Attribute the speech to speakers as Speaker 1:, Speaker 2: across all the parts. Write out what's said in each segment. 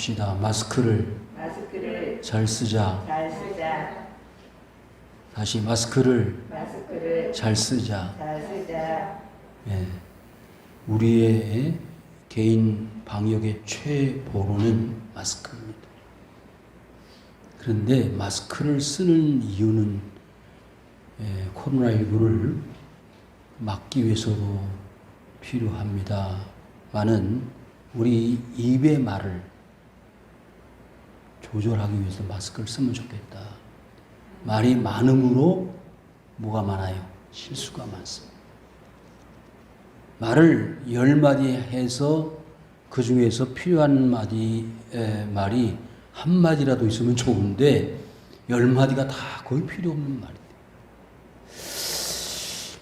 Speaker 1: 합시다. 마스크를 잘 쓰자. 다시 마스크를 잘 쓰자. 예. 우리의 개인 방역의 최보루는 마스크입니다. 그런데 마스크를 쓰는 이유는 코로나19를 막기 위해서도 필요합니다만은 우리 입의 말을 조절하기 위해서 마스크를 쓰면 좋겠다. 말이 많음으로 뭐가 많아요? 실수가 많습니다. 말을 10마디 해서 그 중에서 필요한 말이 한 마디라도 있으면 좋은데 10마디가 다 거의 필요 없는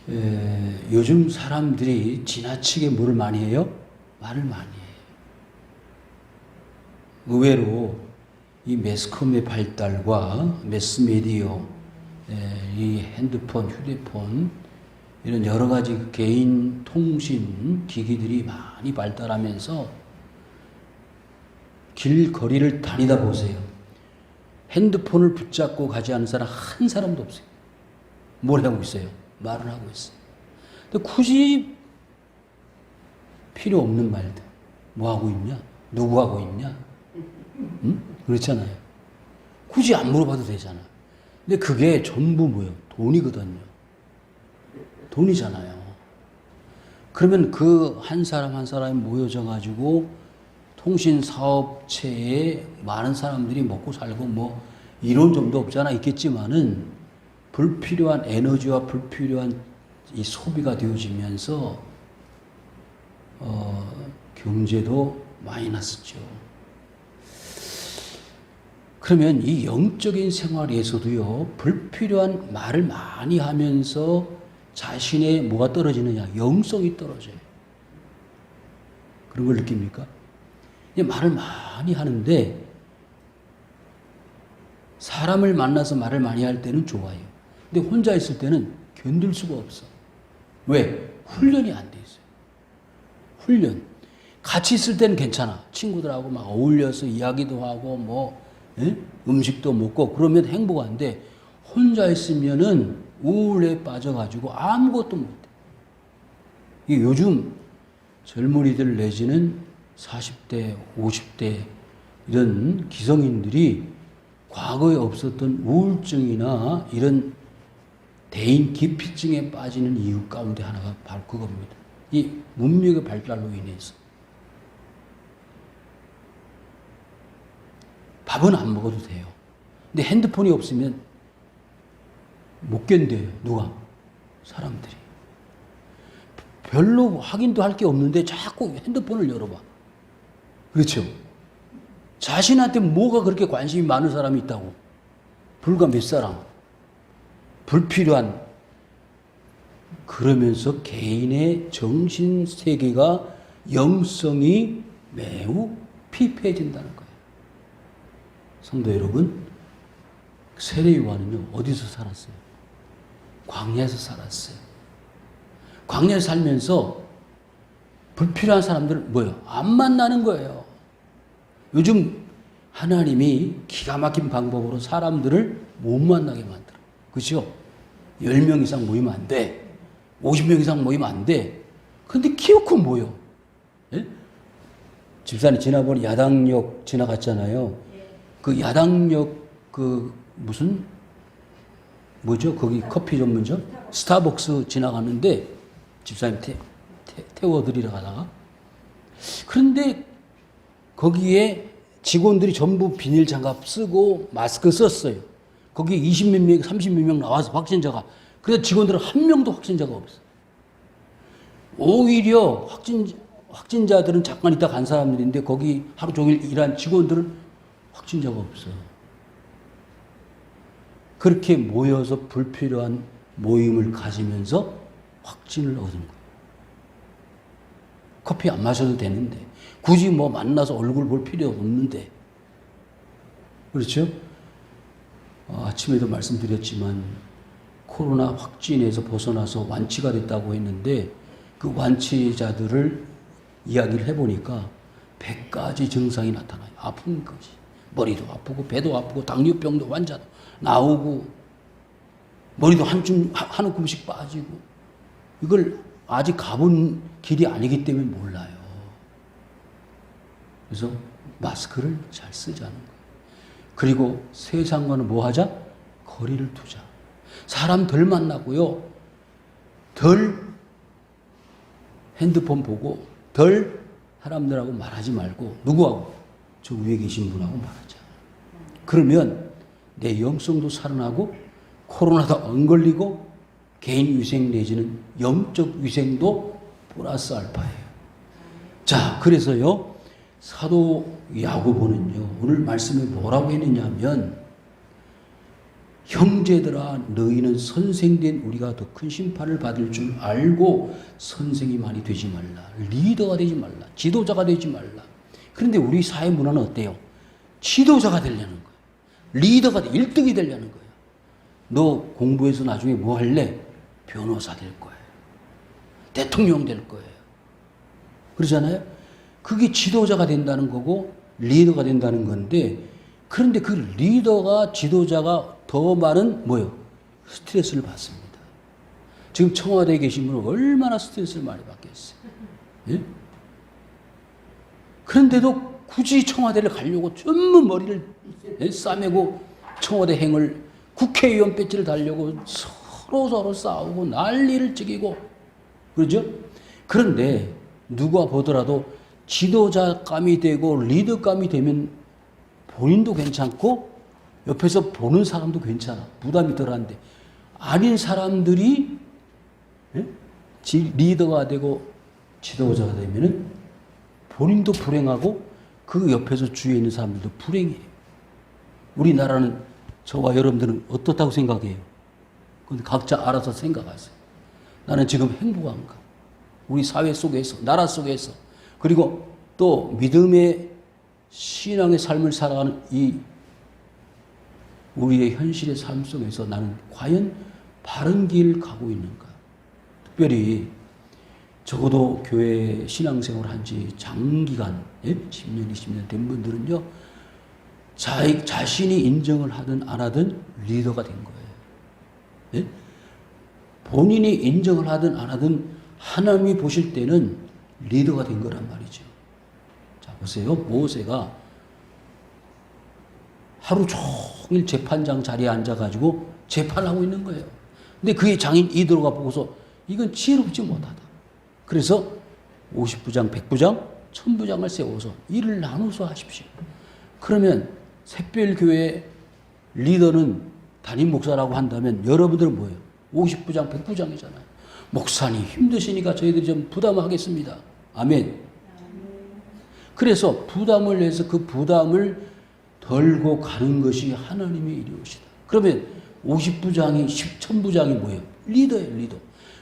Speaker 1: 말인데 요즘 사람들이 지나치게 뭐를 많이 해요? 말을 많이 해요. 의외로 이 매스컴의 발달과 매스미디어, 이 핸드폰, 휴대폰 이런 여러 가지 개인 통신 기기들이 많이 발달하면서 길거리를 다니다 보세요. 핸드폰을 붙잡고 가지 않은 사람 한 사람도 없어요. 뭘 하고 있어요? 말을 하고 있어요. 근데 굳이 필요 없는 말들. 뭐 하고 있냐? 누구 하고 있냐? 응? 그렇잖아요. 굳이 안 물어봐도 되잖아. 근데 그게 전부 뭐예요? 돈이거든요. 돈이잖아요. 그러면 그 한 사람 한 사람이 모여져 가지고 통신 사업체에 많은 사람들이 먹고 살고 뭐 이런 점도 없잖아 있겠지만은 불필요한 에너지와 불필요한 이 소비가 되어지면서 경제도 마이너스죠. 그러면 이 영적인 생활에서도요, 불필요한 말을 많이 하면서 자신의 뭐가 떨어지느냐? 영성이 떨어져요. 그런 걸 느낍니까? 말을 많이 하는데 사람을 만나서 말을 많이 할 때는 좋아요. 근데 혼자 있을 때는 견딜 수가 없어. 왜? 훈련이 안 돼 있어요. 훈련. 같이 있을 때는 괜찮아. 친구들하고 막 어울려서 이야기도 하고 뭐 음식도 먹고 그러면 행복한데 혼자 있으면은 우울에 빠져가지고 아무것도 못해. 이 요즘 젊은이들 내지는 40대, 50대 이런 기성인들이 과거에 없었던 우울증이나 이런 대인 기피증에 빠지는 이유 가운데 하나가 바로 그겁니다. 이 문명의 발달로 인해서. 밥은 안 먹어도 돼요. 근데 핸드폰이 없으면 못 견뎌요. 누가? 사람들이. 별로 확인도 할 게 없는데 자꾸 핸드폰을 열어봐. 그렇죠? 자신한테 뭐가 그렇게 관심이 많은 사람이 있다고? 불과 몇 사람. 불필요한. 그러면서 개인의 정신세계가 영성이 매우 피폐해진다는 거예요. 성도 여러분, 세례 요한은요, 어디서 살았어요? 광야에서 살았어요. 광야에서 살면서 불필요한 사람들 뭐예요? 안 만나는 거예요. 요즘 하나님이 기가 막힌 방법으로 사람들을 못 만나게 만들어. 그렇죠? 10명 이상 모이면 안 돼. 50명 이상 모이면 안 돼. 근데 키워코 모여. 예? 집사님 지난번에 야당역 지나갔잖아요. 그 야당역 무슨 뭐죠? 거기 커피 전문점? 스타벅스 지나갔는데 집사님 태워드리러 가다가 그런데 거기에 직원들이 전부 비닐 장갑 쓰고 마스크 썼어요. 거기 20몇 명, 30몇 명 나와서 확진자가. 그래서 직원들은 한 명도 확진자가 없어요. 오히려 확진자들은 잠깐 있다 간 사람들인데 거기 하루 종일 일한 직원들은 확진자가 없어요. 그렇게 모여서 불필요한 모임을 가지면서 확진을 얻은 거예요. 커피 안 마셔도 되는데 굳이 뭐 만나서 얼굴 볼 필요 없는데 그렇죠? 아침에도 말씀드렸지만 코로나 확진에서 벗어나서 완치가 됐다고 했는데 그 완치자들을 이야기를 해보니까 100가지 증상이 나타나요. 아픈 것이. 머리도 아프고 배도 아프고 당뇨병도 환자도 나오고 머리도 한 움큼씩 빠지고 이걸 아직 가본 길이 아니기 때문에 몰라요. 그래서 마스크를 잘 쓰자는 거예요. 그리고 세상과는 뭐 하자? 거리를 두자. 사람 덜 만나고요. 덜 핸드폰 보고 덜 사람들하고 말하지 말고 누구하고? 저 위에 계신 분하고 말하자. 그러면 내 영성도 살아나고 코로나도 안 걸리고 개인 위생 내지는 영적 위생도 플러스 알파예요. 자, 그래서요. 사도 야고보는요. 오늘 말씀에 뭐라고 했느냐면 형제들아 너희는 선생된 우리가 더 큰 심판을 받을 줄 알고 선생이 많이 되지 말라. 리더가 되지 말라. 지도자가 되지 말라. 그런데 우리 사회 문화는 어때요? 지도자가 되려는 거예요. 리더가 1등이 되려는 거예요. 너 공부해서 나중에 뭐 할래? 변호사 될 거예요. 대통령 될 거예요. 그러잖아요? 그게 지도자가 된다는 거고 리더가 된다는 건데 그런데 그 리더가 지도자가 더 많은 뭐요? 스트레스를 받습니다. 지금 청와대에 계신 분은 얼마나 스트레스를 많이 받겠어요. 예? 그런데도 굳이 청와대를 가려고 전부 머리를 싸매고 청와대 행을 국회의원 배지를 달려고 서로 싸우고 난리를 찍이고 그러죠? 그런데 누가 보더라도 지도자감이 되고 리더감이 되면 본인도 괜찮고 옆에서 보는 사람도 괜찮아. 부담이 덜한데 아닌 사람들이 리더가 되고 지도자가 되면은 본인도 불행하고 그 옆에서 주위에 있는 사람들도 불행해요. 우리나라는 저와 여러분들은 어떻다고 생각해요? 그건 각자 알아서 생각하세요. 나는 지금 행복한가? 우리 사회 속에서, 나라 속에서, 그리고 또 믿음의 신앙의 삶을 살아가는 이 우리의 현실의 삶 속에서 나는 과연 바른 길을 가고 있는가? 특별히 적어도 교회 신앙생활을 한 지 장기간, 10년, 20년 된 분들은요, 자신이 인정을 하든 안 하든 리더가 된 거예요. 본인이 인정을 하든 안 하든 하나님이 보실 때는 리더가 된 거란 말이죠. 자, 보세요. 모세가 하루 종일 재판장 자리에 앉아가지고 재판하고 있는 거예요. 근데 그의 장인 이드로가 보고서 이건 지혜롭지 못하다. 그래서 50부장, 100부장, 1000부장을 세워서 일을 나눠서 하십시오. 그러면 샛별교회 리더는 담임 목사라고 한다면 여러분들은 뭐예요? 50부장, 100부장이잖아요. 목사님 힘드시니까 저희들이 좀 부담하겠습니다. 아멘. 그래서 부담을 내서 그 부담을 덜고 가는 것이 하나님의 일이오시다. 그러면 50부장이 1000부장이 뭐예요? 리더예요, 리더.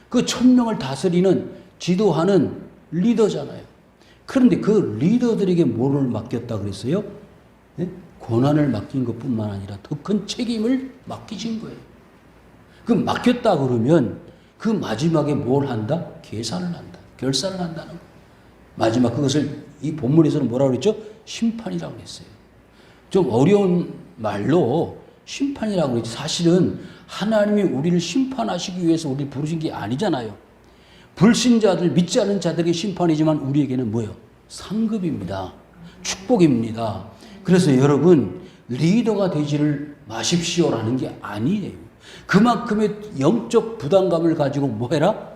Speaker 1: 그 1000명을 다스리는 지도하는 리더잖아요. 그런데 그 리더들에게 뭐를 맡겼다 그랬어요? 네? 고난을 맡긴 것뿐만 아니라 더 큰 책임을 맡기신 거예요. 그 맡겼다 그러면 그 마지막에 뭘 한다? 계산을 한다. 결산을 한다는 거예요. 마지막 그것을 이 본문에서는 뭐라고 그랬죠? 심판이라고 했어요. 좀 어려운 말로 심판이라고 그랬지. 사실은 하나님이 우리를 심판하시기 위해서 우리를 부르신 게 아니잖아요. 불신자들, 믿지 않는 자들의 심판이지만 우리에게는 뭐예요? 상급입니다. 축복입니다. 그래서 여러분 리더가 되지를 마십시오라는 게 아니에요. 그만큼의 영적 부담감을 가지고 뭐 해라?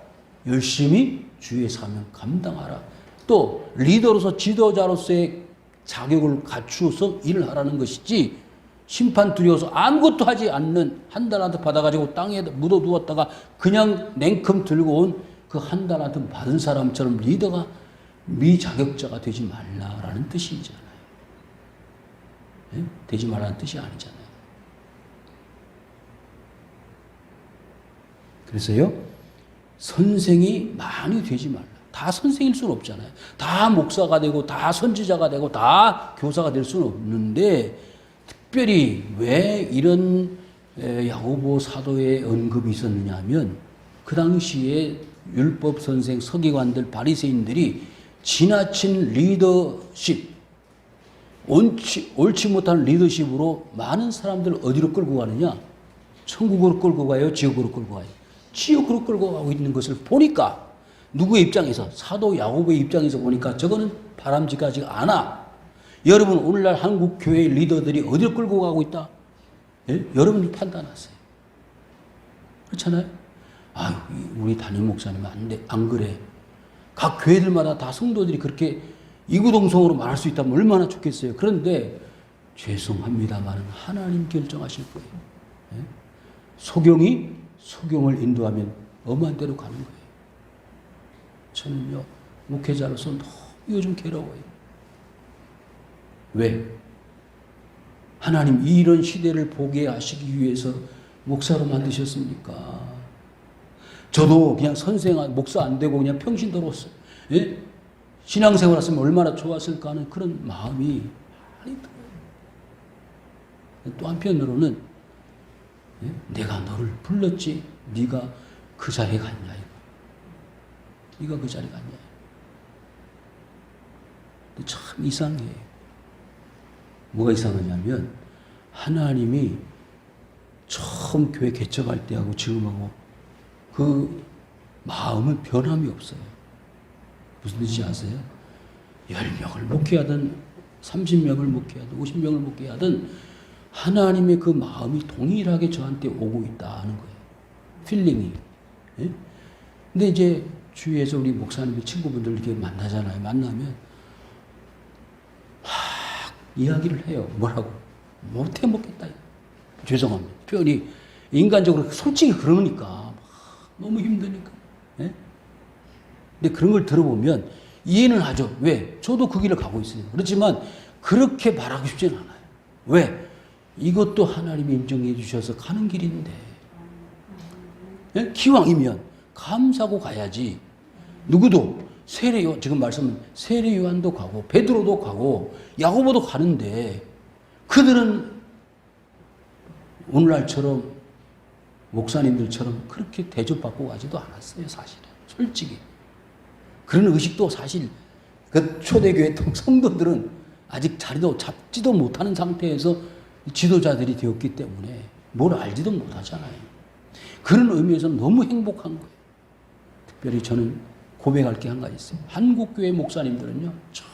Speaker 1: 열심히 주의 사명 감당하라. 또 리더로서 지도자로서의 자격을 갖추어서 일을 하라는 것이지 심판 두려워서 아무것도 하지 않는 한 달한테 받아가지고 땅에 묻어두었다가 그냥 냉큼 들고 온 그 한 달한테 받은 사람처럼 리더가 미자격자가 되지 말라라는 뜻이잖아요. 네? 되지 말라는 뜻이 아니잖아요. 그래서요, 선생이 많이 되지 말라. 다 선생일 수는 없잖아요. 다 목사가 되고, 다 선지자가 되고, 다 교사가 될 수는 없는데, 특별히 왜 이런 야고보 사도의 언급이 있었느냐 하면, 그 당시에 율법 선생, 서기관들, 바리새인들이 지나친 리더십, 옳지 못한 리더십으로 많은 사람들을 어디로 끌고 가느냐? 천국으로 끌고 가요? 지옥으로 끌고 가요? 지옥으로 끌고 가고 있는 것을 보니까 누구의 입장에서? 사도 야고보의 입장에서 보니까 저거는 바람직하지 않아. 여러분 오늘날 한국 교회의 리더들이 어디로 끌고 가고 있다? 예? 여러분이 판단하세요. 그렇잖아요? 아, 우리 담임 목사님은 안 그래. 각 교회들마다 다 성도들이 그렇게 이구동성으로 말할 수 있다면 얼마나 좋겠어요. 그런데 죄송합니다만 하나님 결정하실 거예요. 예? 소경이 소경을 인도하면 엄한 대로 가는 거예요. 저는요, 목회자로서 너무 요즘 괴로워요. 왜? 하나님 이런 시대를 보게 하시기 위해서 목사로 만드셨습니까? 저도 그냥 목사 안 되고 그냥 평신도로서 예? 신앙생활 했으면 얼마나 좋았을까 하는 그런 마음이 많이 들어요. 또 한편으로는 예? 내가 너를 불렀지 네가 그 자리에 갔냐 이거. 네가 그 자리에 갔냐. 근데 참 이상해요. 뭐가 이상하냐면 하나님이 처음 교회 개척할 때하고 지금하고 그 마음은 변함이 없어요. 무슨 뜻인지 아세요? 10명을 목회하든 30명을 목회하든 50명을 목회하든 하나님의 그 마음이 동일하게 저한테 오고 있다 하는 거예요. 필링이. 예? 근데 이제 주위에서 우리 목사님의 친구분들 이렇게 만나잖아요. 만나면 막 이야기를 해요. 뭐라고? 못해 먹겠다. 죄송합니다. 표현이 인간적으로 솔직히 그러니까 너무 힘드니까. 예? 근데 그런 걸 들어보면 이해는 하죠. 왜? 저도 그 길을 가고 있어요. 그렇지만 그렇게 말하고 싶지는 않아요. 왜? 이것도 하나님이 인정해 주셔서 가는 길인데. 예? 기왕이면 감사하고 가야지. 누구도 세례요한, 지금 말씀은 세례요한도 가고 베드로도 가고 야고보도 가는데 그들은 오늘날처럼 목사님들처럼 그렇게 대접받고 가지도 않았어요. 사실은. 솔직히. 그런 의식도 사실 그 초대교회 성도들은 아직 자리도 잡지도 못하는 상태에서 지도자들이 되었기 때문에 뭘 알지도 못하잖아요. 그런 의미에서는 너무 행복한 거예요. 특별히 저는 고백할 게 한 가지 있어요. 한국교회 목사님들은요. 참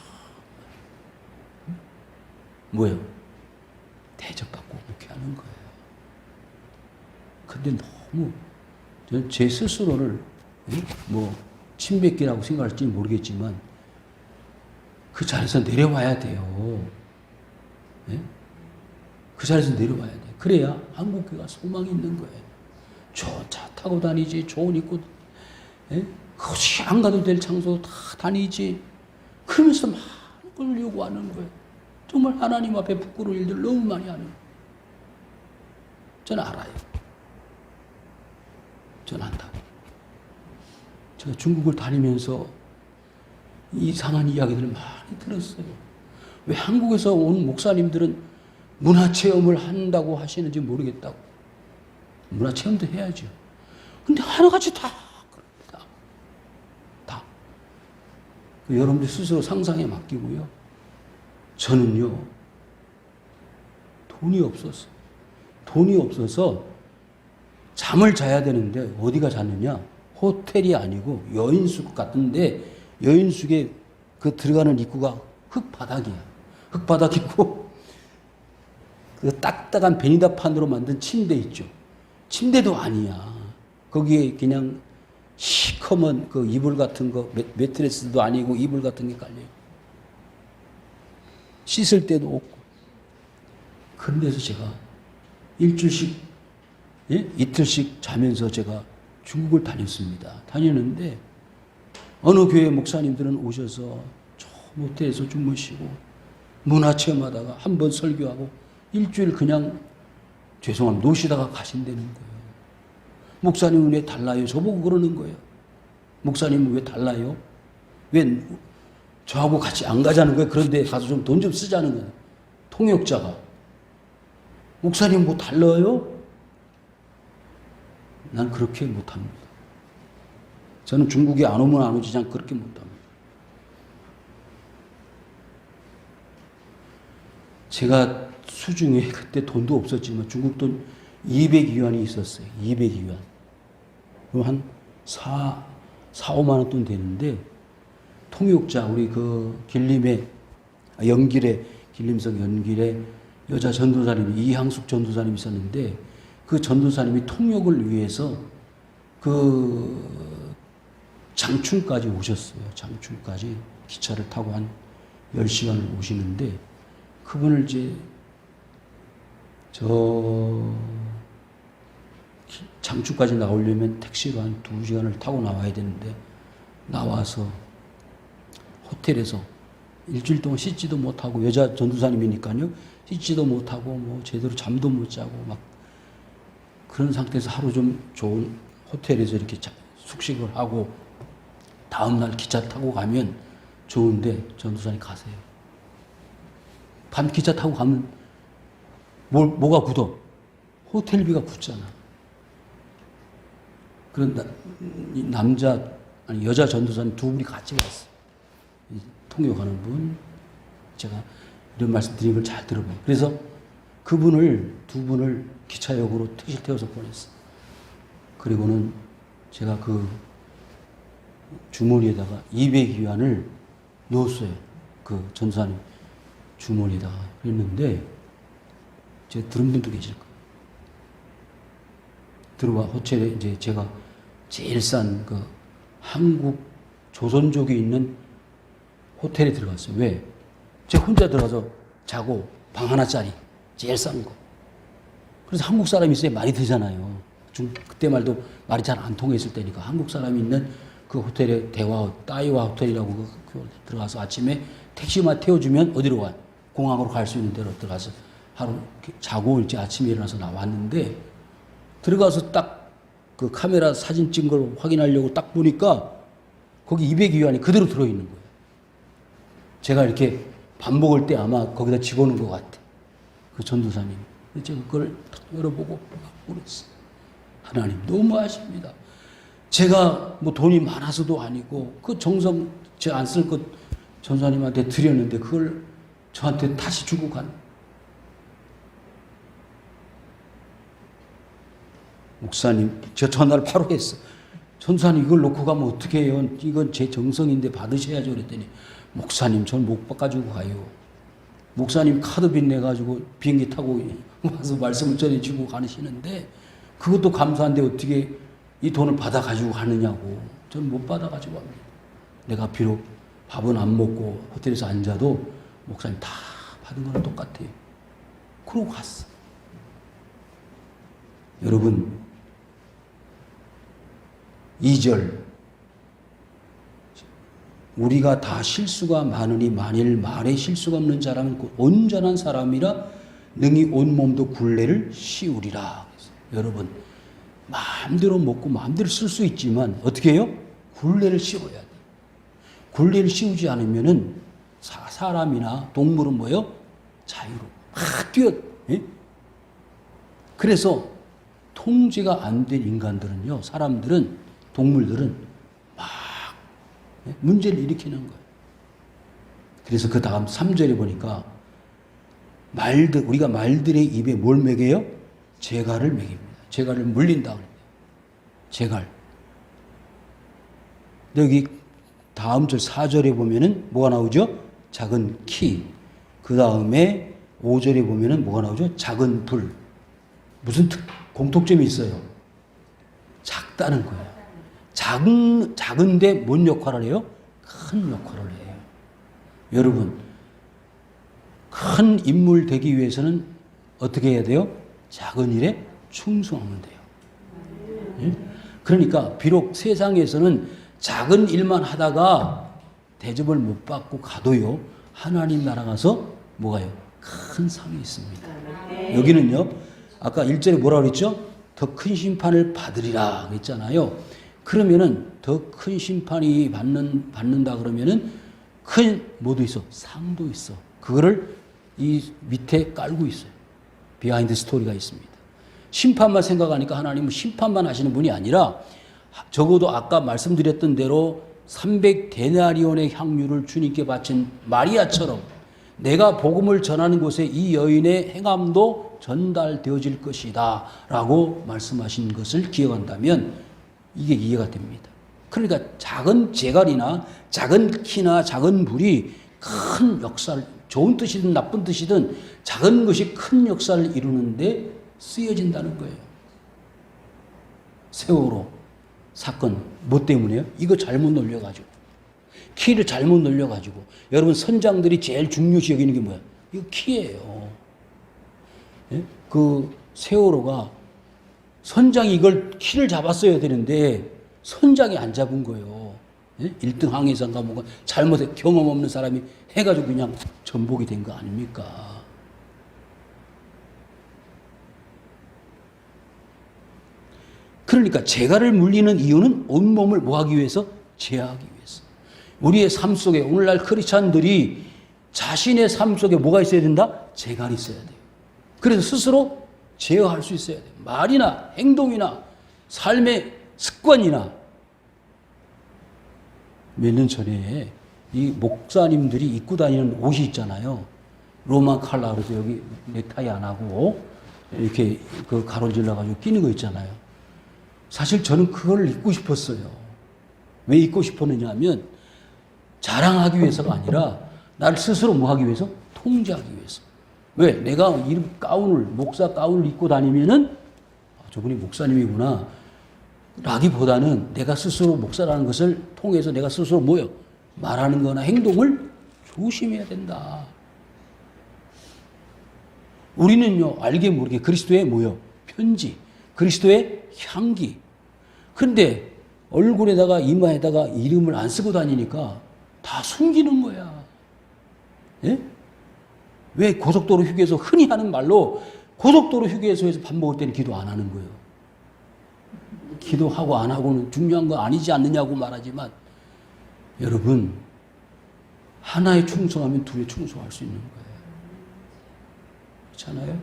Speaker 1: 뭐예요? 대접받고 목회하는 거예요. 근데 너무 제 스스로를 뭐 침뱉기라고 생각할지 모르겠지만 그 자리에서 내려와야 돼요. 예? 그 자리에서 내려와야 돼. 그래야 한국교회가 소망이 있는 거예요. 좋은 차 타고 다니지, 좋은 입고, 예? 그것이 안 가도 될 장소 다 다니지. 그러면서 많은 걸 요구하는 거예요. 정말 하나님 앞에 부끄러운 일들 너무 많이 하는 거예요. 저는 알아요. 저는 안다고. 제가 중국을 다니면서 이상한 이야기들을 많이 들었어요. 왜 한국에서 온 목사님들은 문화체험을 한다고 하시는지 모르겠다고. 문화체험도 해야죠. 근데 하나같이 다 그럽니다. 다. 여러분들 스스로 상상에 맡기고요. 저는요. 돈이 없어서 잠을 자야 되는데 어디가 잤느냐? 호텔이 아니고 여인숙 같은데 여인숙에 그 들어가는 입구가 흙바닥이야. 흙바닥이고 그 딱딱한 베니다판으로 만든 침대 있죠. 침대도 아니야. 거기에 그냥 시커먼 그 이불 같은 거 매트리스도 아니고 이불 같은 게 깔려요. 씻을 데도 없고. 그런 데서 제가 일주일씩 예? 이틀씩 자면서 제가 중국을 다녔습니다. 다녔는데 어느 교회 목사님들은 오셔서 저 모텔에서 주무시고 문화체험하다가 한 번 설교하고 일주일 그냥 죄송합니다. 노시다가 가신다는 거예요. 목사님은 왜 달라요? 저보고 그러는 거예요. 목사님은 왜 달라요? 왜 저하고 같이 안 가자는 거예요? 그런데 가서 좀 돈 좀 쓰자는 거예요. 통역자가. 목사님 뭐 달라요? 난 그렇게 못합니다. 저는 중국에 안 오면 안 오지 그냥 그렇게 못합니다. 제가 수중에 그때 돈도 없었지만 중국 돈 200위안이 있었어요. 200위안. 그럼 한 5만 원 돈 되는데 통역자 우리 그 길림의 연길에 길림성 연길에 여자 전도사님이 이항숙 전도사님이 있었는데 그 전도사님이 통역을 위해서 그 장춘까지 오셨어요. 장춘까지 기차를 타고 한 10시간을 오시는데 그분을 이제 장춘까지 나오려면 택시로 한 2시간을 타고 나와야 되는데 나와서 호텔에서 일주일 동안 씻지도 못하고 여자 전도사님이니까요. 씻지도 못하고 뭐 제대로 잠도 못 자고 막 그런 상태에서 하루 좀 좋은 호텔에서 이렇게 숙식을 하고 다음날 기차 타고 가면 좋은데 전도사님 가세요. 밤 기차 타고 가면 뭐가 굳어? 호텔비가 굳잖아. 그런 여자 전도사님 두 분이 같이 갔어요. 통역하는 분, 제가 이런 말씀 드린 걸 잘 들어봐요. 그래서 두 분을 기차역으로 택시를 태워서 보냈어요. 그리고는 제가 그 주머니에다가 200위안을 넣었어요. 그 전도사님 주머니에다가. 그랬는데, 제가 들은 분도 계실 거예요. 들어와 호텔에 이제 제가 제일 싼 그 한국 조선족이 있는 호텔에 들어갔어요. 왜? 제가 혼자 들어가서 자고 방 하나짜리 제일 싼 거. 그래서 한국 사람이 있어야 말이 되잖아요. 그때 말도 말이 잘 안 통했을 때니까 한국 사람이 있는 그 호텔에 따이와 호텔이라고 들어가서 아침에 택시만 태워주면 어디로 가? 공항으로 갈 수 있는 데로 들어가서 하루 자고 이제 아침에 일어나서 나왔는데 들어가서 딱 그 카메라 사진 찍은 걸 확인하려고 딱 보니까 거기 200위안이 그대로 들어있는 거예요. 제가 이렇게 밥 먹을 때 아마 거기다 집어넣은 것 같아. 그 전도사님. 제가 그걸 딱 열어보고 그랬어요. 하나님 너무하십니다. 제가 뭐 돈이 많아서도 아니고 그 정성 제가 안 쓸 것 전도사님한테 드렸는데 그걸 저한테 다시 주고 간. 목사님, 제가 전화를 바로 했어. 전도사님 이걸 놓고 가면 어떻게 해요? 이건 제 정성인데 받으셔야죠. 그랬더니 목사님 전 못 가지고 가요. 목사님 카드빚 내가지고 비행기 타고 와서 말씀을 전해주고 가시는데 그것도 감사한데 어떻게 이 돈을 받아 가지고 가느냐고. 전 못 받아 가지고 갑니다. 내가 비록 밥은 안 먹고 호텔에서 앉아도 목사님 다 받은 거랑 똑같아요. 그러고 갔어. 여러분 2절 우리가 다 실수가 많으니 만일 말에 실수가 없는 자라면 그 온전한 사람이라 능히 온몸도 굴레를 씌우리라. 여러분 마음대로 먹고 마음대로 쓸 수 있지만 어떻게 해요? 굴레를 씌워야 돼. 굴레를 씌우지 않으면은 사람이나 동물은 뭐예요? 자유로 막 뛰어. 예? 그래서 통제가 안 된 인간들은요, 사람들은, 동물들은 막 문제를 일으키는 거예요. 그래서 그 다음 3절에 보니까 우리가 말들의 입에 뭘 먹여요? 재갈을 먹입니다. 재갈을 물린다 그래요. 재갈. 여기 다음 절 4절에 보면은 뭐가 나오죠? 작은 키. 그 다음에 5절에 보면은 뭐가 나오죠? 작은 불. 무슨 공통점이 있어요? 작다는 거예요. 작은데 뭔 역할을 해요? 큰 역할을 해요. 여러분, 큰 인물 되기 위해서는 어떻게 해야 돼요? 작은 일에 충성하면 돼요. 예? 그러니까 비록 세상에서는 작은 일만 하다가 대접을 못 받고 가도요, 하나님 나라 가서 뭐가요? 큰 상이 있습니다. 여기는요, 아까 1절에 뭐라고 그랬죠? 더 큰 심판을 받으리라 그랬잖아요. 그러면은 더 큰 심판이 받는다 그러면은 큰 뭐도 있어? 상도 있어. 그거를 이 밑에 깔고 있어요. 비하인드 스토리가 있습니다. 심판만 생각하니까 하나님은 심판만 하시는 분이 아니라 적어도 아까 말씀드렸던 대로 300데나리온의 향유를 주님께 바친 마리아처럼 내가 복음을 전하는 곳에 이 여인의 행함도 전달되어질 것이다 라고 말씀하신 것을 기억한다면 이게 이해가 됩니다. 그러니까 작은 재갈이나 작은 키나 작은 불이 큰 역사를, 좋은 뜻이든 나쁜 뜻이든 작은 것이 큰 역사를 이루는데 쓰여진다는 거예요. 세월호 사건 뭐 때문에요? 이거 잘못 놀려가지고, 키를 잘못 놀려가지고. 여러분, 선장들이 제일 중요시 여기는 게 뭐야? 이거 키예요. 예? 그 세월호가 선장이 이걸 키를 잡았어야 되는데 선장이 안 잡은 거예요. 예? 1등 항해사인가 뭐가 잘못해 경험 없는 사람이 해가지고 그냥 전복이 된 거 아닙니까? 그러니까 재갈을 물리는 이유는 온몸을 뭐 하기 위해서? 제어하기 위해서. 우리의 삶 속에, 오늘날 크리스찬들이 자신의 삶 속에 뭐가 있어야 된다? 재갈이 있어야 돼요. 그래서 스스로 제어할 수 있어야 돼요. 말이나 행동이나 삶의 습관이나. 몇 년 전에 이 목사님들이 입고 다니는 옷이 있잖아요. 로만 칼라 그래서 여기 넥타이 안 하고 이렇게 그 가로질러가지고 끼는 거 있잖아요. 사실 저는 그걸 입고 싶었어요. 왜 입고 싶었느냐 하면 자랑하기 위해서가 아니라 나를 스스로 뭐 하기 위해서? 통제하기 위해서. 왜? 내가 이 가운을, 목사 가운을 입고 다니면은 저분이 목사님이구나 라기보다는 내가 스스로 목사라는 것을 통해서 내가 스스로 뭐요? 말하는 거나 행동을 조심해야 된다. 우리는요, 알게 모르게 그리스도의 뭐요? 편지, 그리스도의 향기. 그런데 얼굴에다가 이마에다가 이름을 안 쓰고 다니니까 다 숨기는 거야. 예? 왜 고속도로 휴게소 흔히 하는 말로 고속도로 휴게소에서 밥 먹을 때는 기도 안 하는 거예요. 기도하고 안 하고는 중요한 거 아니지 않느냐고 말하지만 여러분, 하나에 충성하면 둘에 충성할 수 있는 거예요. 그렇잖아요?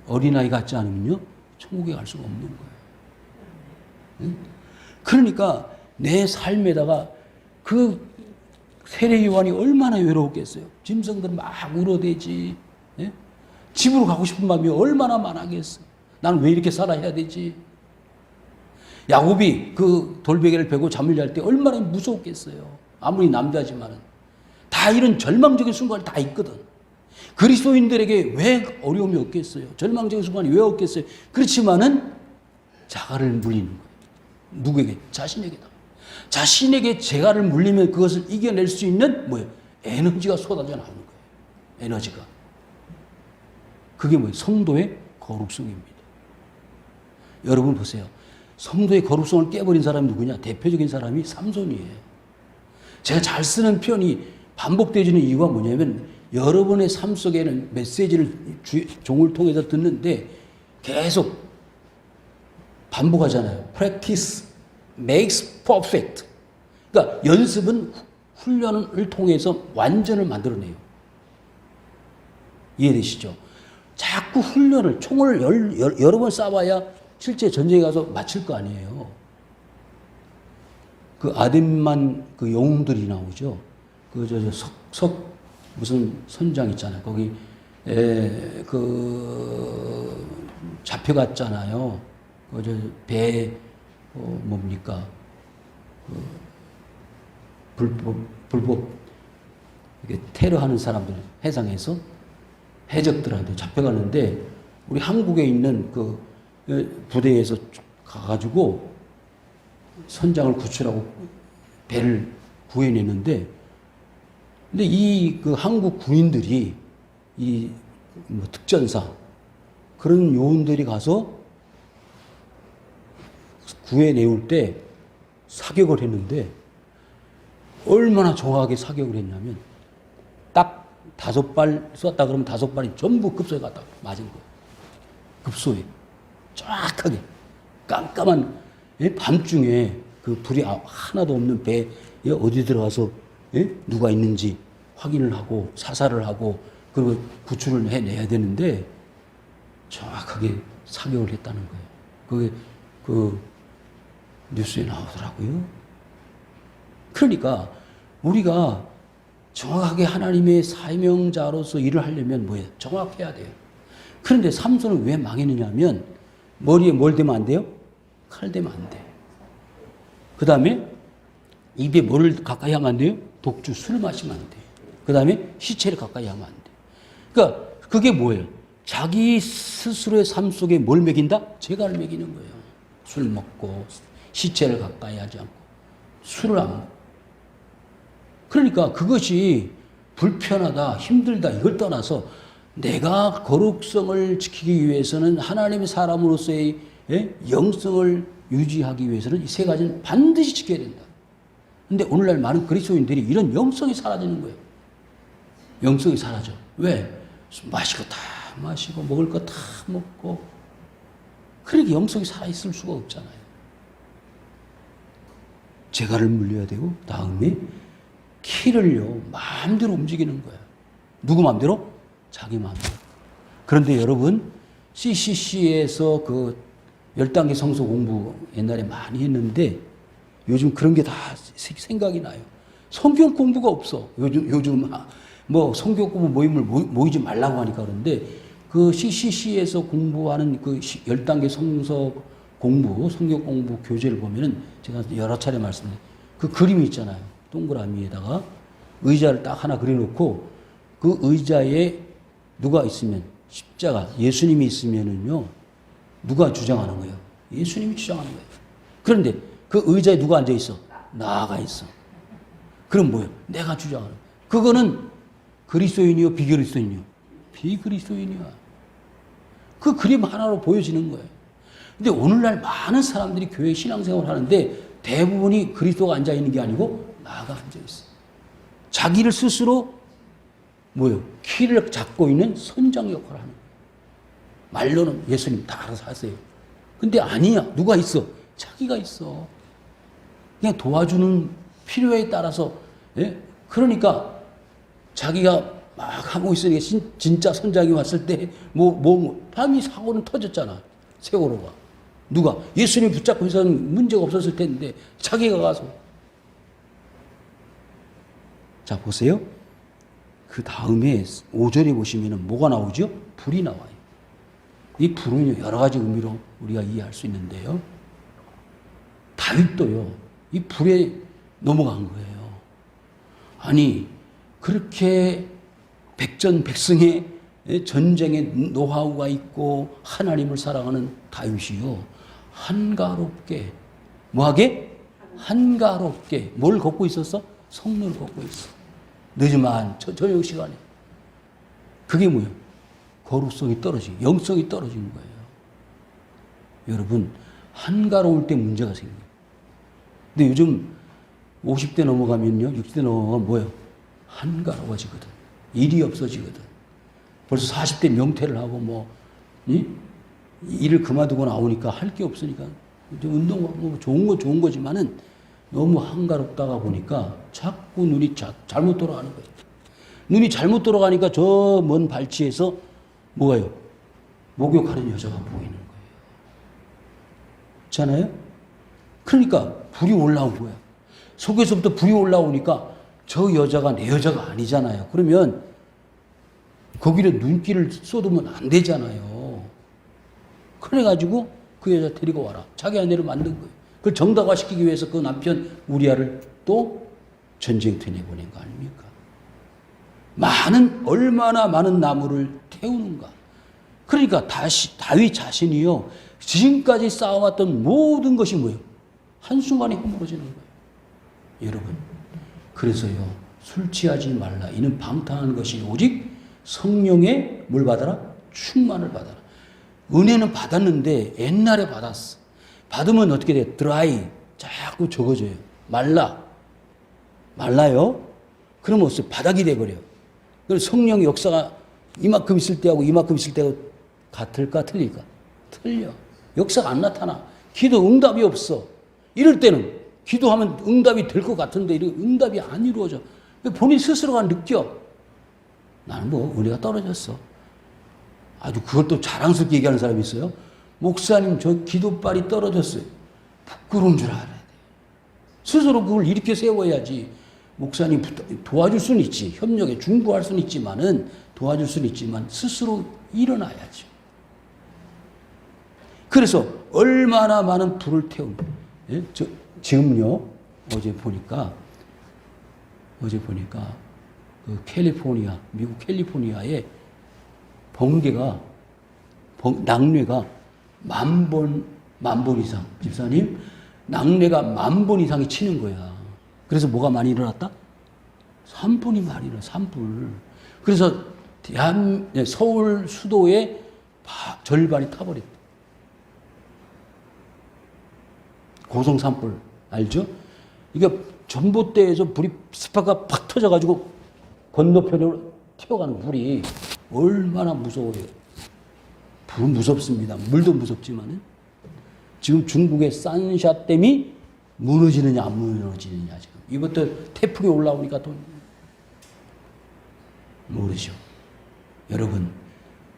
Speaker 1: 어린아이 같지 않으면요, 천국에 갈 수가 없는 거예요. 응? 그러니까 내 삶에다가 그 세례 요한이 얼마나 외로웠겠어요. 짐승들은 막 울어대지. 예? 집으로 가고 싶은 마음이 얼마나 많았겠어. 나는 왜 이렇게 살아야 되지? 야곱이 그 돌베개를 베고 잠을 잘 때 얼마나 무서웠겠어요. 아무리 남자지만은. 다 이런 절망적인 순간이 다 있거든. 그리스도인들에게 왜 어려움이 없겠어요? 절망적인 순간이 왜 없겠어요? 그렇지만은 자갈을 물리는 거예요. 누구에게? 자신에게다. 자신에게 재갈을 물리면 그것을 이겨낼 수 있는 뭐예요? 에너지가 쏟아져 나오는 거예요. 에너지가. 그게 뭐예요? 성도의 거룩성입니다. 여러분 보세요. 성도의 거룩성을 깨버린 사람이 누구냐? 대표적인 사람이 삼손이에요. 제가 잘 쓰는 표현이 반복되어지는 이유가 뭐냐면 여러분의 삶 속에는 메시지를 종을 통해서 듣는데 계속 반복하잖아요. Practice makes perfect. 그러니까 연습은 훈련을 통해서 완전을 만들어내요. 이해되시죠? 자꾸 훈련을, 총을 여러 번 쏴봐야 실제 전쟁에 가서 맞힐 거 아니에요. 그 아덴만 그 영웅들이 나오죠. 그 무슨 선장 있잖아요. 거기 그 잡혀갔잖아요. 그 배 뭡니까? 불법 이게 테러하는 사람들 해상에서 해적들한테 잡혀가는데 우리 한국에 있는 그 부대에서 가가지고 선장을 구출하고 배를 구해내는데 근데 이 그 한국 군인들이 이 뭐 특전사 그런 요원들이 가서 구해내올 때 사격을 했는데 얼마나 정확하게 사격을 했냐면 딱 5발 쐈다 그러면 5발이 전부 급소에 갔다 맞은 거예요. 급소에 정확하게 깜깜한 밤중에 그 불이 하나도 없는 배에 어디 들어가서 누가 있는지 확인을 하고 사살을 하고 그리고 구출을 해내야 되는데 정확하게 사격을 했다는 거예요. 그게 그 뉴스에 나오더라고요. 그러니까 우리가 정확하게 하나님의 사명자로서 일을 하려면 뭐예요? 정확해야 돼요. 그런데 삼손은 왜 망했느냐 하면 머리에 뭘 대면 안 돼요? 칼 대면 안 돼. 그 다음에 입에 뭐를 가까이 하면 안 돼요? 독주, 술 마시면 안 돼. 그 다음에 시체를 가까이 하면 안 돼. 그러니까 그게 뭐예요? 자기 스스로의 삶 속에 뭘 먹인다? 재갈을 먹이는 거예요. 술 먹고 시체를 가까이 하지 않고 술을 안 먹고. 그러니까 그것이 불편하다, 힘들다 이걸 떠나서 내가 거룩성을 지키기 위해서는 하나님의 사람으로서의 영성을 유지하기 위해서는 이 세 가지는 반드시 지켜야 된다. 근데 오늘날 많은 그리스도인들이 이런 영성이 사라지는 거예요. 영성이 사라져. 왜? 마시고 다 마시고 먹을 거 다 먹고. 그러니까 영성이 살아있을 수가 없잖아요. 재갈을 물려야 되고 다음에 키를요 마음대로 움직이는 거예요. 누구 마음대로? 자기 마음대로. 그런데 여러분 CCC에서 그 10단계 성서 공부 옛날에 많이 했는데 요즘 그런 게 다 생각이 나요. 성경 공부가 없어. 요즘 뭐 성경 공부 모임을 모이지 말라고 하니까 그런데 그 CCC에서 공부하는 그 10단계 성서 공부, 성경 공부 교재를 보면은 제가 여러 차례 말씀드린 그 그림이 있잖아요. 동그라미에다가 의자를 딱 하나 그려놓고 그 의자에 누가 있으면 십자가, 예수님이 있으면은요, 누가 주장하는 거예요? 예수님이 주장하는 거예요. 그런데 그 의자에 누가 앉아 있어? 나가 있어. 그럼 뭐예요? 내가 주장하는 거예요. 그거는 그리스도인이요, 비그리스도인이요? 비그리스도인이야. 그 그림 하나로 보여지는 거예요. 근데 오늘날 많은 사람들이 교회 신앙생활을 하는데 대부분이 그리스도가 앉아 있는 게 아니고 나가 앉아 있어. 자기를 스스로 뭐예요? 키를 잡고 있는 선장 역할을 하는 거예요. 말로는 예수님 다 알아서 하세요. 근데 아니야. 누가 있어? 자기가 있어. 그냥 도와주는 필요에 따라서, 예? 그러니까 자기가 막 하고 있으니까 진짜 선장이 왔을 때 밤이 사고는 터졌잖아. 세월호가. 누가? 예수님 붙잡고 있어서는 문제가 없었을 텐데 자기가 가서. 자, 보세요. 그 다음에 5절에 보시면 뭐가 나오죠? 불이 나와요. 이 불은 여러 가지 의미로 우리가 이해할 수 있는데요. 다윗도요, 이 불에 넘어간 거예요. 아니, 그렇게 백전백승의 전쟁의 노하우가 있고 하나님을 사랑하는 다윗이요, 한가롭게, 뭐하게? 한가롭게 뭘 걷고 있었어? 성문을 걷고 있어. 늦지만 저녁 시간에. 그게 뭐예요? 거룩성이 떨어지고 영성이 떨어지는 거예요. 여러분, 한가로울 때 문제가 생겨요. 근데 요즘 50대 넘어가면요, 60대 넘어가면 뭐예요? 한가로워지거든. 일이 없어지거든. 벌써 40대 명퇴를 하고 일을 그만두고 나오니까 할 게 없으니까 운동하고 좋은 거지만은 너무 한가롭다가 보니까 자꾸 눈이 잘못 돌아가는 거예요. 눈이 잘못 돌아가니까 저 먼 발치에서 뭐예요? 목욕하는 여자가 보이는 거예요. 그렇잖아요? 그러니까 불이 올라온 거야. 속에서부터 불이 올라오니까 저 여자가 내 여자가 아니잖아요. 그러면 거기에 눈길을 쏟으면 안 되잖아요. 그래가지고 그 여자 데리고 와라. 자기 아내를 만든 거예요. 그걸 정당화시키기 위해서 그 남편 우리아를 또 전쟁터에 보낸 거 아닙니까? 얼마나 많은 나무를 태우는가. 그러니까 다윗 자신이요, 지금까지 쌓아왔던 모든 것이 뭐예요? 한순간에 허물어지는 거예요. 여러분, 그래서요, 술 취하지 말라. 이는 방탕한 것이 오직 성령의 뭘 받아라? 충만을 받아라. 은혜는 받았는데 옛날에 받았어. 받으면 어떻게 돼? 드라이. 자꾸 적어져요. 말라요? 그러면 어때요? 바닥이 돼버려요. 그래서 성령의 역사가 이만큼 있을 때하고 이만큼 있을 때가 같을까 틀릴까? 틀려. 역사가 안 나타나. 기도 응답이 없어. 이럴 때는 기도하면 응답이 될 것 같은데 응답이 안 이루어져. 본인 스스로가 느껴. 나는 은혜가 떨어졌어. 아주 그걸 또 자랑스럽게 얘기하는 사람이 있어요. 목사님, 저 기도빨이 떨어졌어요. 부끄러운 줄 알아야 돼. 스스로 그걸 일으켜 세워야지. 목사님 도와줄 수는 있지. 협력에 중보할 수는 있지만은 도와줄 수는 있지만 스스로 일어나야죠. 그래서 얼마나 많은 불을 태운. 예? 지금요. 어제 보니까 그 캘리포니아, 미국 캘리포니아에 낙뢰가 10,000번 이상. 집사님, 낙뢰가 10,000번 이상이 치는 거야. 그래서 뭐가 많이 일어났다? 산불이 많이 일어나, 산불. 그래서 서울 수도의 절반이 타버렸다. 고성 산불, 알죠? 이게 전봇대에서 불이 스파가 팍 터져가지고 건너편으로 튀어가는 불이 얼마나 무서워요. 불은 무섭습니다. 물도 무섭지만은. 지금 중국의 산샤댐이 무너지느냐 안 무너지느냐 지금. 이것도 태풍이 올라오니까 또 모르죠. 여러분,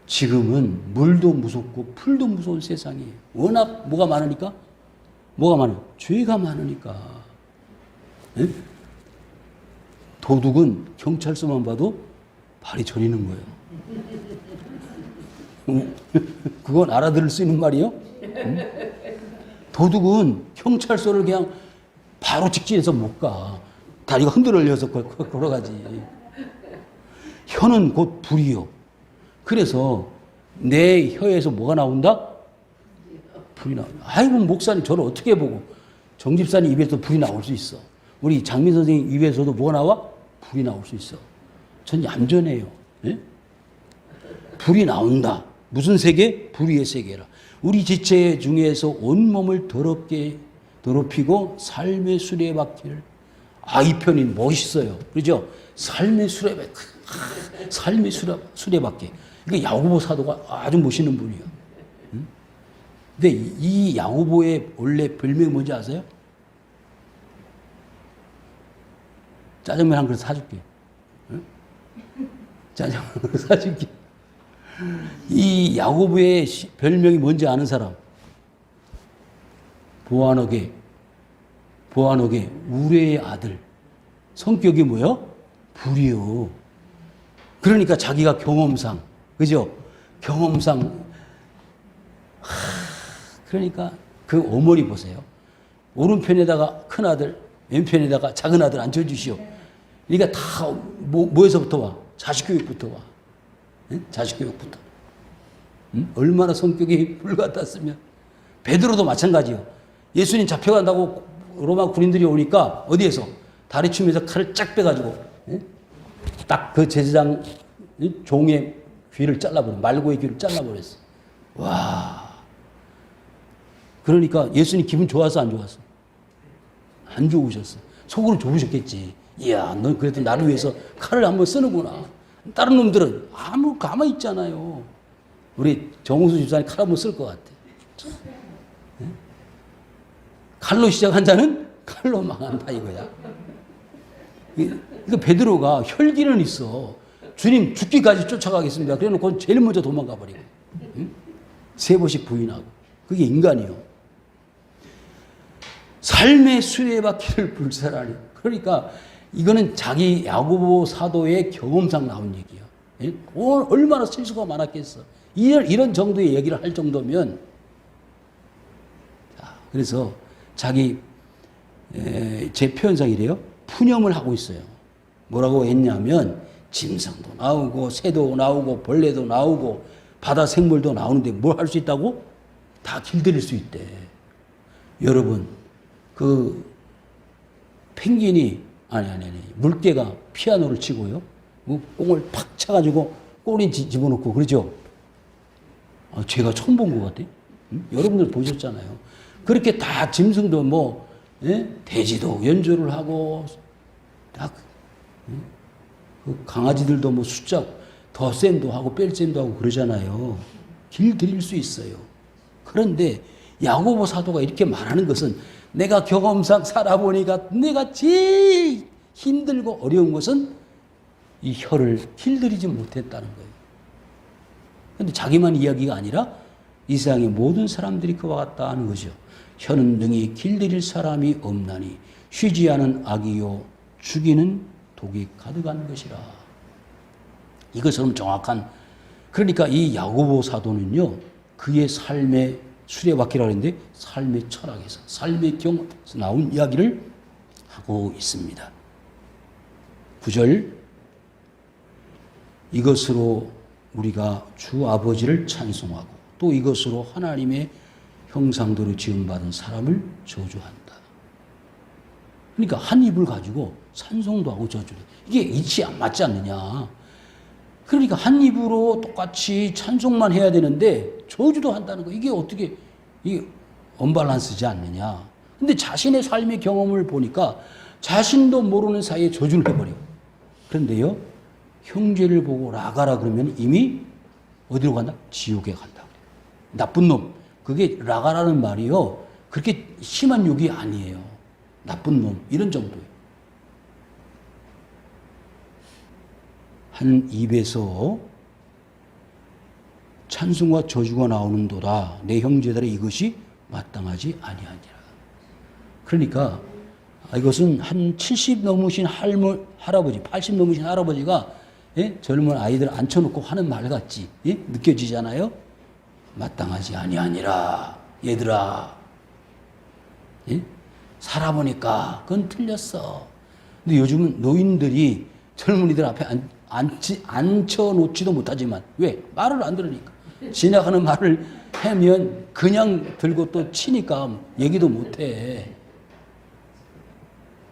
Speaker 1: 지금은 물도 무섭고 풀도 무서운 세상이에요. 워낙 뭐가 많으니까? 뭐가 많아? 죄가 많으니까. 네? 도둑은 경찰서만 봐도 발이 저리는 거예요. 그건 알아들을 수 있는 말이에요? 도둑은 경찰서를 그냥 바로 직진해서 못 가. 다리가 흔들려서 걸어가지. 혀는 곧 불이요. 그래서 내 혀에서 뭐가 나온다? 불이 나온다. 아이고, 목사님 저를 어떻게 보고. 정집사님 입에서 불이 나올 수 있어. 우리 장민 선생님 입에서도 뭐가 나와? 불이 나올 수 있어. 전 얌전해요. 예? 불이 나온다. 무슨 세계? 불의의 세계라. 우리 지체 중에서 온몸을 더럽히고 삶의 수레바퀴를. 이 편이 멋있어요. 그죠? 삶의 수레바퀴. 삶의 수레바퀴. 그러니까 야고보 사도가 아주 멋있는 분이에요. 응? 근데 이 야고보의 원래 별명이 뭔지 아세요? 짜장면 한 그릇 사줄게. 응? 짜장면 한 그릇 사줄게. 이 야고보의 별명이 뭔지 아는 사람? 보아너게 우레의 아들. 성격이 뭐요? 불이요. 그러니까 자기가 경험상, 그죠? 경험상. 그러니까 그 어머니 보세요. 오른편에다가 큰 아들, 왼편에다가 작은 아들 앉혀주시오. 그러니까 다 뭐에서부터 와? 자식교육부터 와. 응? 자식교육부터. 응? 얼마나 성격이 불같았으면. 베드로도 마찬가지요. 예수님 잡혀간다고 로마 군인들이 오니까 어디에서? 다리춤에서 칼을 쫙 빼가지고 딱 그 제사장 종의 귀를 잘라버려. 말고의 귀를 잘라버렸어. 와. 그러니까 예수님 기분 좋아서 안 좋았어? 안 좋으셨어. 속으로 좋으셨겠지. 이야, 넌 그래도 나를 위해서 칼을 한번 쓰는구나. 다른 놈들은 가만히 있잖아요. 우리 정우수 집사님 칼 한번 쓸 것 같아. 네? 칼로 시작한 자는 칼로 망한다 이거야. 그러니까 베드로가 혈기는 있어. 주님 죽기까지 쫓아가겠습니다. 그래 놓고 제일 먼저 도망가 버리고. 응? 3번씩 부인하고. 그게 인간이요. 삶의 수레바퀴를 불살하니. 그러니까 이거는 자기 야고보 사도의 경험상 나온 얘기야. 예? 얼마나 실수가 많았겠어. 이런 정도의 얘기를 할 정도면. 자, 그래서 자기 제 표현상이래요. 푸념을 하고 있어요. 뭐라고 했냐면 짐승도 나오고 새도 나오고 벌레도 나오고 바다 생물도 나오는데 뭘 할 수 있다고? 다 길들일 수 있대. 여러분, 그 펭귄이 아니 물개가 피아노를 치고요. 꽁을 팍 차가지고 꼬리 집어넣고 그러죠. 제가 처음 본 것 같아요. 여러분들 보셨잖아요. 그렇게 다 짐승도 뭐 돼지도 연주를 하고 딱 그 강아지들도 뭐 숫자 덧셈도 하고 뺄셈도 하고 그러잖아요. 길들일 수 있어요. 그런데 야고보 사도가 이렇게 말하는 것은 내가 경험상 살아보니까 내가 제일 힘들고 어려운 것은 이 혀를 길들이지 못했다는 거예요. 그런데 자기만 이야기가 아니라 이 세상의 모든 사람들이 그와 같다 하는 거죠. 혀는 능히 길들일 사람이 없나니 쉬지 않은 악이요 죽이는 독이 가득한 것이라. 이것처럼 정확한, 그러니까 이 야고보 사도는요, 그의 삶의 수레바퀴라고 했는데 삶의 철학에서, 삶의 경험에서 나온 이야기를 하고 있습니다. 9절, 이것으로 우리가 주 아버지를 찬송하고 또 이것으로 하나님의 형상대로 지음받은 사람을 저주한다. 그러니까 한 입을 가지고 찬송도 하고 저주도 해. 이게 이치 안 맞지 않느냐. 그러니까 한 입으로 똑같이 찬송만 해야 되는데 저주도 한다는 거. 이게 어떻게, 이게 언밸런스지 않느냐. 근데 자신의 삶의 경험을 보니까 자신도 모르는 사이에 저주를 해버려. 그런데요, 형제를 보고 라가라 그러면 이미 어디로 간다? 지옥에 간다. 나쁜 놈. 그게 라가라는 말이요, 그렇게 심한 욕이 아니에요. 나쁜 놈. 이런 정도예요. 한 입에서 찬송과 저주가 나오는도다. 내 형제들의 이것이 마땅하지 아니하니라. 그러니까 이것은 한 70 넘으신 할아버지, 80 넘으신 할아버지가, 예? 젊은 아이들 앉혀놓고 하는 말 같지, 예? 느껴지잖아요. 마땅하지 아니하니라. 얘들아, 예? 살아보니까 그건 틀렸어. 근데 요즘은 노인들이 젊은이들 앞에 앉혀놓지도 못하지만, 왜? 말을 안 들으니까. 지나가는 말을 하면 그냥 들고 또 치니까 얘기도 못해.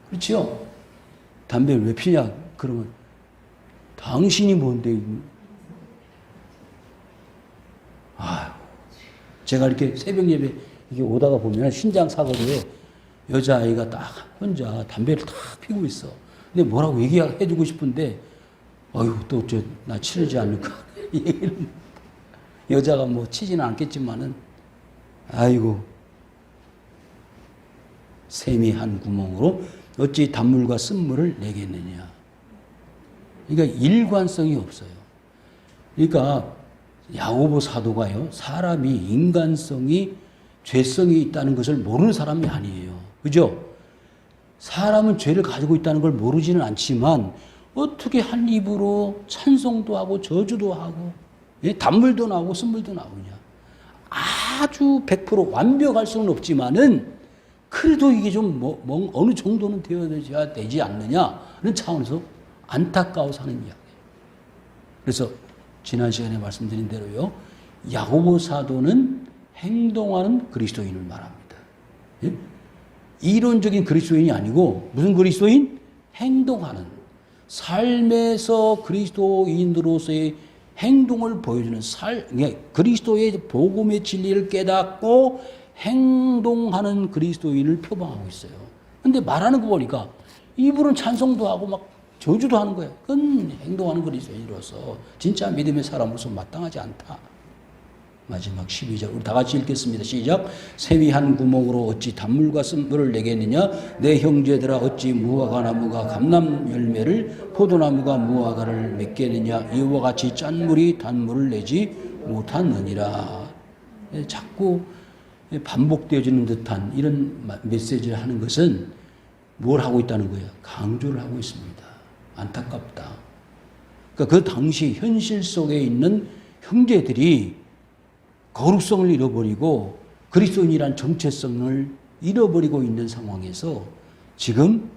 Speaker 1: 그렇죠? 담배를 왜 피냐? 그러면 당신이 뭔데? 아유, 제가 이렇게 새벽 예배 이렇게 오다가 보면 신장 사거리에 여자아이가 딱 혼자 담배를 딱 피고 있어. 근데 뭐라고 얘기해주고 싶은데, 어휴, 또 나 치르지 않을까? 여자가 뭐 치지는 않겠지만은, 아이고, 샘이 한 구멍으로 어찌 단물과 쓴물을 내겠느냐. 그러니까 일관성이 없어요. 그러니까 야고보 사도가요, 사람이 인간성이, 죄성이 있다는 것을 모르는 사람이 아니에요. 그죠? 사람은 죄를 가지고 있다는 걸 모르지는 않지만 어떻게 한 입으로 찬송도 하고 저주도 하고, 예? 단물도 나오고 쓴물도 나오냐. 아주 100% 완벽할 수는 없지만은 그래도 이게 좀 어느 정도는 되어야 되지 않느냐는 차원에서 안타까워서 하는 이야기예요. 그래서 지난 시간에 말씀드린 대로요, 야고보 사도는 행동하는 그리스도인을 말합니다. 예? 이론적인 그리스도인이 아니고 무슨 그리스도인? 행동하는, 삶에서 그리스도인으로서의 행동을 보여주는 그리스도의 복음의 진리를 깨닫고 행동하는 그리스도인을 표방하고 있어요. 근데 말하는 거 보니까 입으로는 찬송도 하고 막 저주도 하는 거예요. 그건 행동하는 그리스도인으로서 진짜 믿음의 사람으로서 마땅하지 않다. 마지막 12절 우리 다 같이 읽겠습니다. 시작. 샘이 한 구멍으로 어찌 단물과 쓴물을 내겠느냐. 내 형제들아 어찌 무화과 나무가 감람 열매를 포도나무가 무화과를 맺겠느냐. 이와 같이 짠 물이 단물을 내지 못하느니라. 자꾸 반복되어지는 듯한 이런 메시지를 하는 것은 뭘 하고 있다는 거예요? 강조를 하고 있습니다. 안타깝다. 그러니까 그 당시 현실 속에 있는 형제들이 거룩성을 잃어버리고 그리스도인이란 정체성을 잃어버리고 있는 상황에서 지금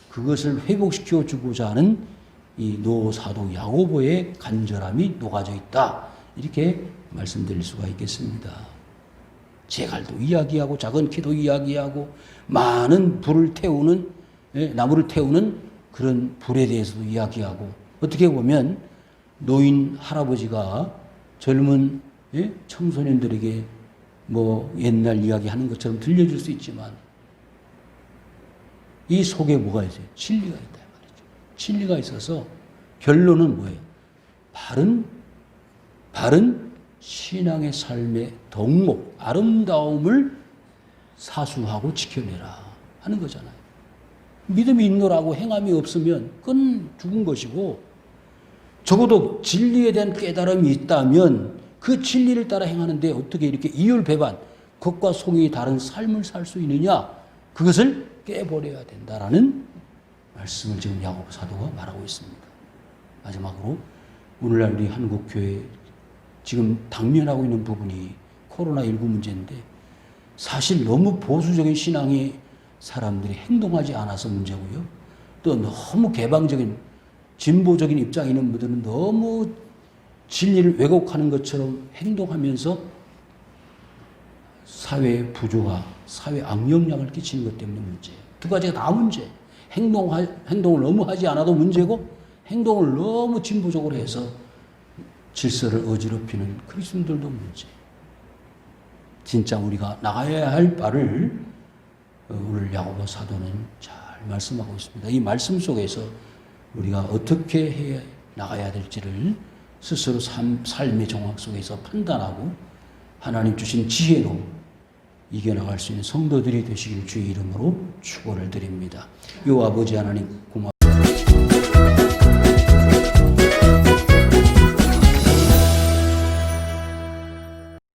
Speaker 1: 그것을 회복시켜 주고자 하는 이 노사도 야고보의 간절함이 녹아져 있다. 이렇게 말씀드릴 수가 있겠습니다. 제갈도 이야기하고 작은 키도 이야기하고 많은 불을 태우는, 나무를 태우는 그런 불에 대해서도 이야기하고, 어떻게 보면 노인 할아버지가 젊은 청소년들에게 뭐 옛날 이야기하는 것처럼 들려줄 수 있지만 이 속에 뭐가 있어요? 진리가 있다 말이죠. 진리가 있어서 결론은 뭐예요? 바른 신앙의 삶의 덕목, 아름다움을 사수하고 지켜내라 하는 거잖아요. 믿음이 있노라고 행함이 없으면 그건 죽은 것이고, 적어도 진리에 대한 깨달음이 있다면 그 진리를 따라 행하는데 어떻게 이렇게 이율배반, 겉과 속이 다른 삶을 살 수 있느냐? 그것을 깨버려야 된다라는 말씀을 지금 야고보 사도가 말하고 있습니다. 마지막으로 오늘날 우리 한국 교회 지금 당면하고 있는 부분이 코로나19 문제인데 사실 너무 보수적인 신앙의 사람들이 행동하지 않아서 문제고요. 또 너무 개방적인 진보적인 입장에 있는 분들은 너무 진리를 왜곡하는 것처럼 행동하면서 사회의 부조화, 사회 악영향을 끼치는 것 때문에 문제예요. 두 가지가 다 문제. 행동을 너무 하지 않아도 문제고 행동을 너무 진보적으로 해서 질서를 어지럽히는 그리스도인들도 문제. 진짜 우리가 나가야 할 바를 오늘 야고보 사도는 잘 말씀하고 있습니다. 이 말씀 속에서 우리가 어떻게 해 나가야 될지를 스스로 삶의 정황 속에서 판단하고 하나님 주신 지혜로 이겨나갈 수 있는 성도들이 되시길 주의 이름으로 축원을 드립니다. 요 아버지 하나님 고맙습니다.